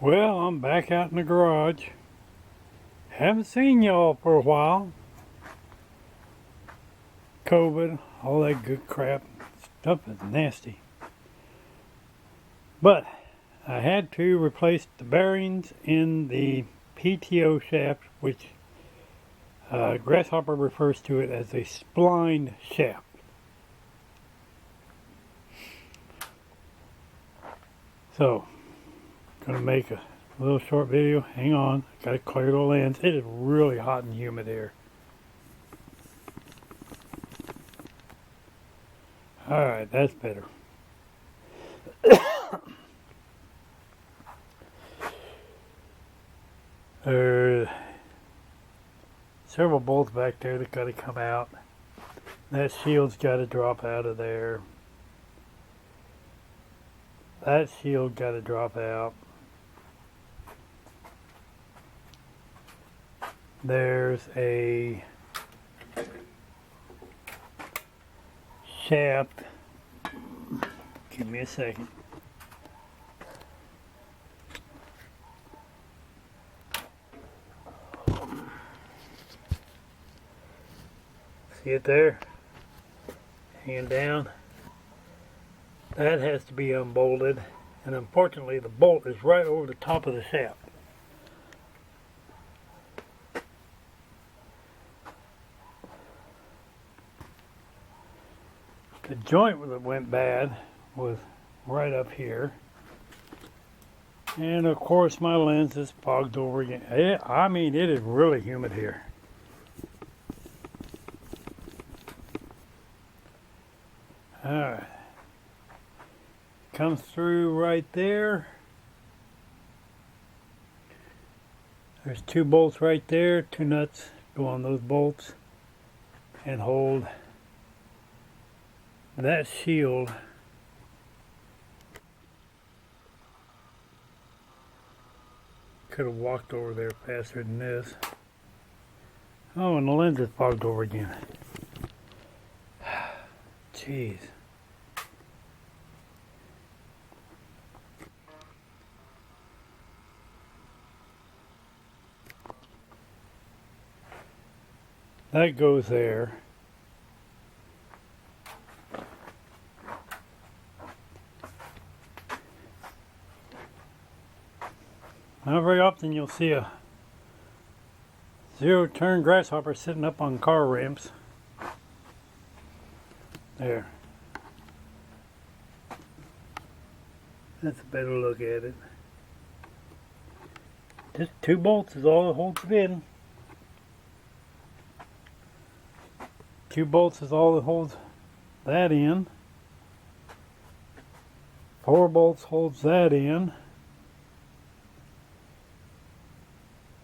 Well, I'm back out in the garage. Haven't seen y'all for a while. COVID, all that good crap. Stuff is nasty. But I had to replace the bearings in the PTO shaft, which GrassHopper refers to it as a splined shaft. So, gonna make a little short video. Hang on, gotta clear the lens. It is really hot and humid here. Alright, that's better. There's several bolts back there that gotta come out. That shield's gotta drop out of there. That shield gotta drop out. There's a shaft. Give me a second. See it there? Hanging down. That has to be unbolted, and unfortunately the bolt is right over the top of the shaft. The joint that went bad was right up here. And of course my lens is fogged over again. I mean, it is really humid here. Alright. Comes through right there. There's two bolts right there, two nuts go on those bolts and hold that shield. Could have walked over there faster than this. Oh, and the lens is fogged over again. Jeez. That goes there. Not very often you'll see a zero-turn GrassHopper sitting up on car ramps. There. That's a better look at it. Just two bolts is all that holds it in. Two bolts is all that holds that in. 4 bolts holds that in.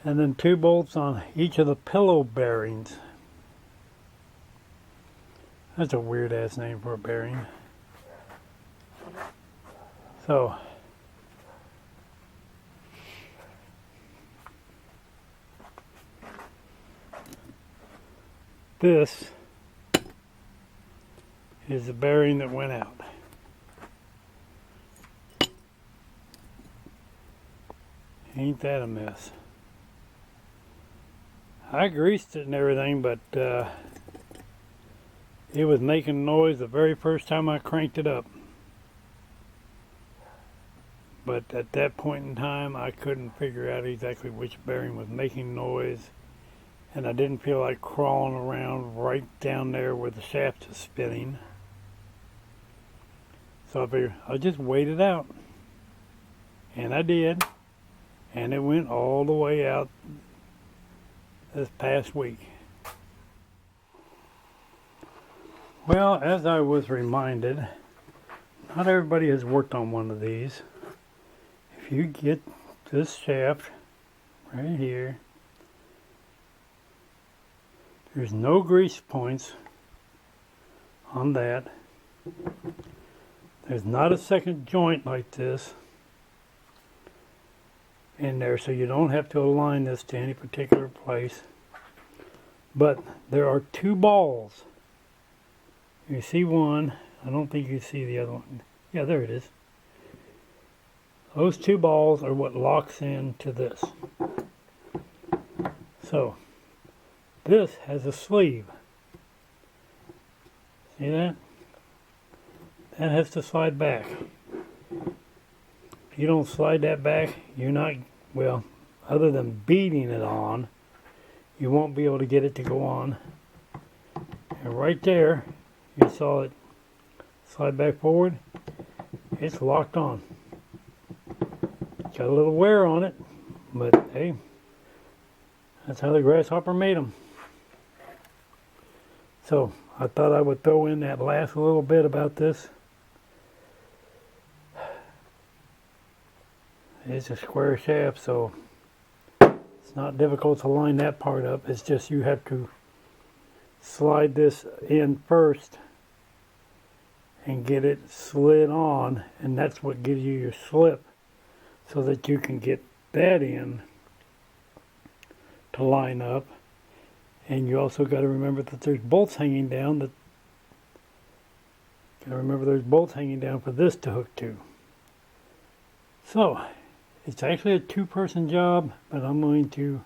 And then 2 bolts on each of the pillow bearings. That's a weird ass name for a bearing. So this is the bearing that went out. Ain't that a mess? I greased it and everything, but it was making noise the very first time I cranked it up. But at that point in time, I couldn't figure out exactly which bearing was making noise, and I didn't feel like crawling around right down there where the shaft is spinning. So I figured I'll just wait it out. And I did. And it went all the way out this past week. Well, as I was reminded, not everybody has worked on one of these. If you get this shaft right here, there's no grease points on that. There's not a second joint like this in there, so you don't have to align this to any particular place. But there are 2 balls. You see one. I don't think you see the other one. Yeah, there it is. Those two balls are what locks into this. So this has a sleeve. See that? That has to slide back. If you don't slide that back, you're not, well, other than beating it on, you won't be able to get it to go on. And right there, you saw it slide back forward. It's locked on. Got a little wear on it, but hey, that's how the GrassHopper made them. So I thought I would throw in that last little bit about this. It's a square shaft, so it's not difficult to line that part up. It's just you have to slide this in first and get it slid on, and that's what gives you your slip, so that you can get that in to line up. And you also got to remember that there's bolts hanging down. There's bolts hanging down for this to hook to. So it's actually a two-person job, but I'm going to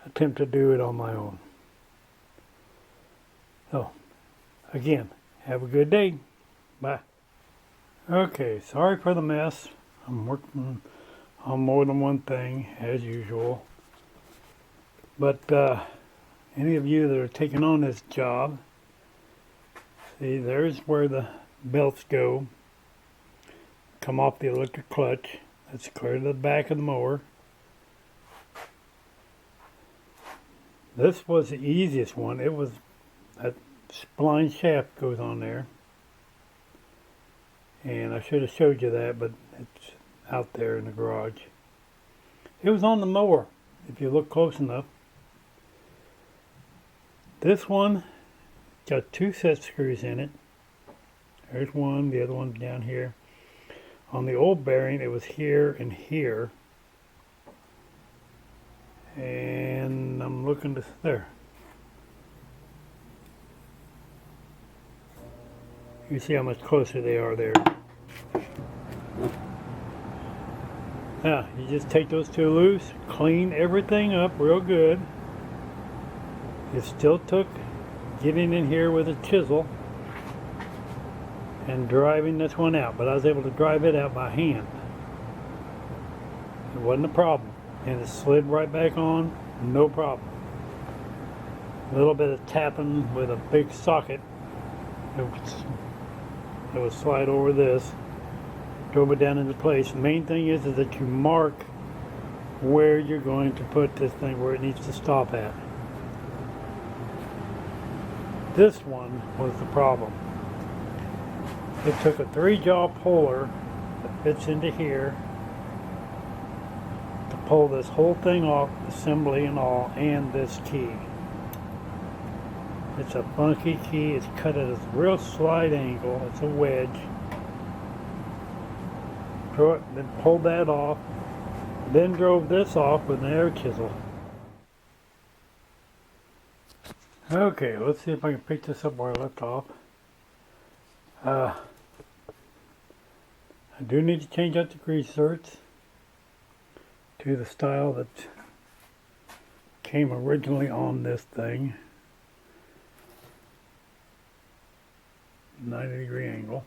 attempt to do it on my own. So again, have a good day. Bye. Okay, sorry for the mess. I'm working on more than one thing as usual. But any of you that are taking on this job, see, there's where the belts go. Come off the electric clutch. That's clear to the back of the mower. This was the easiest one. It was that spline shaft goes on there. And I should have showed you that, but it's out there in the garage. It was on the mower, if you look close enough. This one got two set screws in it. There's one, the other one's down here. On the old bearing, it was here and here. And I'm looking to there. You see how much closer they are there. Now, you just take those two loose, clean everything up real good. It still took getting in here with a chisel and driving this one out, but I was able to drive it out by hand. It wasn't a problem, and it slid right back on, no problem. A little bit of tapping with a big socket, it would slide over this, drove it down into place. The main thing is that you mark where you're going to put this thing, where it needs to stop at. This one was the problem. It took a 3-jaw puller that fits into here to pull this whole thing off, assembly and all, and this key. It's a funky key. It's cut at a real slight angle. It's a wedge. Then pulled that off. Then drove this off with an air chisel. Okay, let's see if I can pick this up where I left off. I do need to change out the grease zerks to the style that came originally on this thing. 90-degree angle.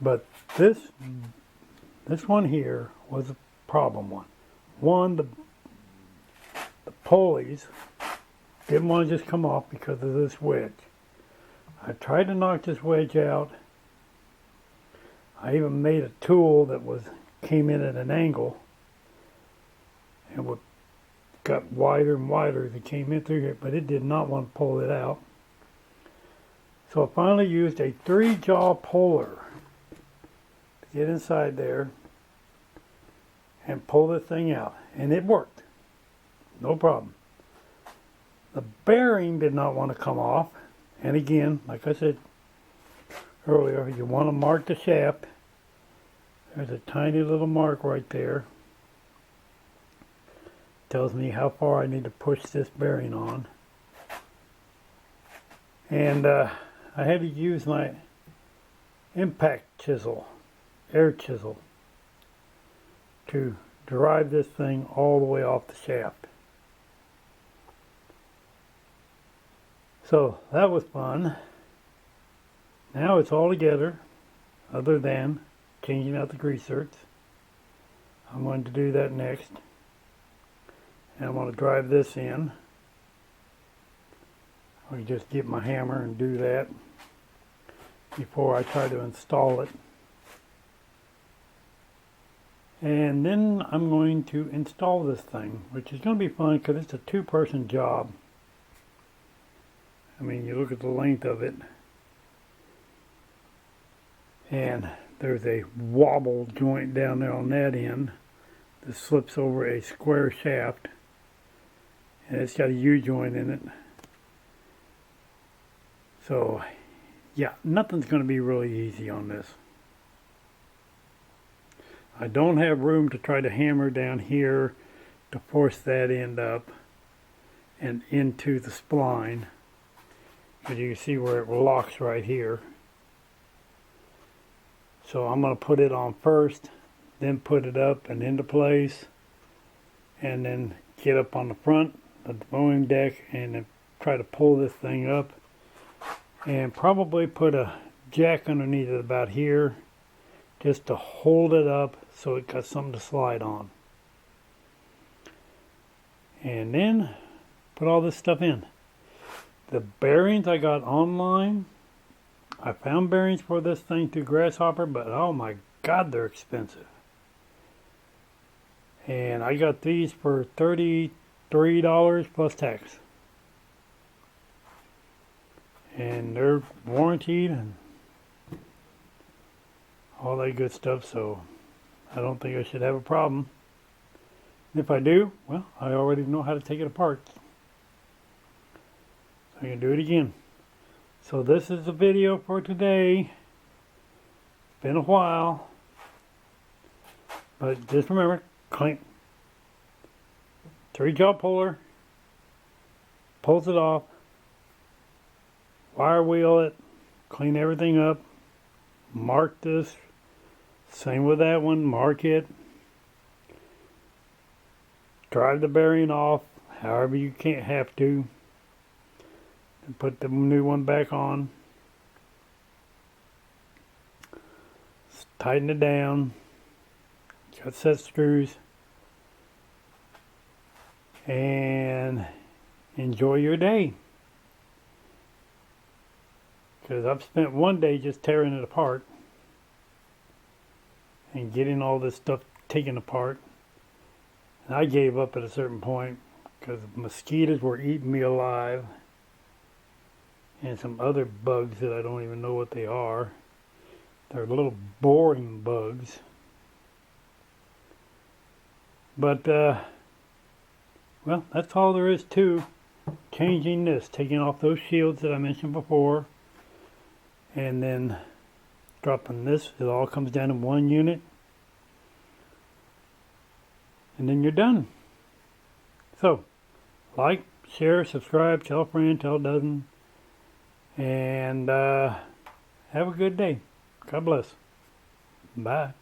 But this one here was a problem one. One, the pulleys didn't want to just come off because of this wedge. I tried to knock this wedge out. I even made a tool that came in at an angle and got wider and wider as it came in through here, but it did not want to pull it out. So I finally used a 3-jaw puller to get inside there and pull this thing out, and it worked. No problem. The bearing did not want to come off, and again, like I said earlier, you want to mark the shaft. There's a tiny little mark right there. Tells me how far I need to push this bearing on. And I had to use my impact chisel. air chisel to drive this thing all the way off the shaft. So that was fun. Now it's all together, other than changing out the grease zerks. I'm going to do that next. And I'm going to drive this in. I can just get my hammer and do that before I try to install it. And then I'm going to install this thing, which is going to be fun because it's a two-person job. I mean, you look at the length of it, and there's a wobble joint down there on that end that slips over a square shaft, and it's got a U-joint in it. So, yeah, nothing's going to be really easy on this. I don't have room to try to hammer down here to force that end up and into the spline. But you can see where it locks right here. So I'm going to put it on first, then put it up and into place, and then get up on the front of the mowing deck and then try to pull this thing up. And probably put a jack underneath it about here just to hold it up so it got something to slide on. And then put all this stuff in. The bearings I got online, I found bearings for this thing through GrassHopper, but oh my God, they're expensive. And I got these for $33 plus tax. And they're warranted and all that good stuff, so I don't think I should have a problem. If I do, well, I already know how to take it apart. So I can do it again. So this is the video for today. It's been a while. But just remember, clean. 3-jaw puller. Pulls it off. Wire wheel it, clean everything up, mark this, same with that one, mark it, drive the bearing off, however you can't have to, and put the new one back on, tighten it down, got set screws, and enjoy your day. Because I've spent one day just tearing it apart and getting all this stuff taken apart. And I gave up at a certain point because mosquitoes were eating me alive and some other bugs that I don't even know what they are. They're little boring bugs. But, well, that's all there is to changing this. Taking off those shields that I mentioned before. And then dropping this. It all comes down in one unit. And then you're done. So, like, share, subscribe, tell a friend, tell a dozen. And have a good day. God bless. Bye.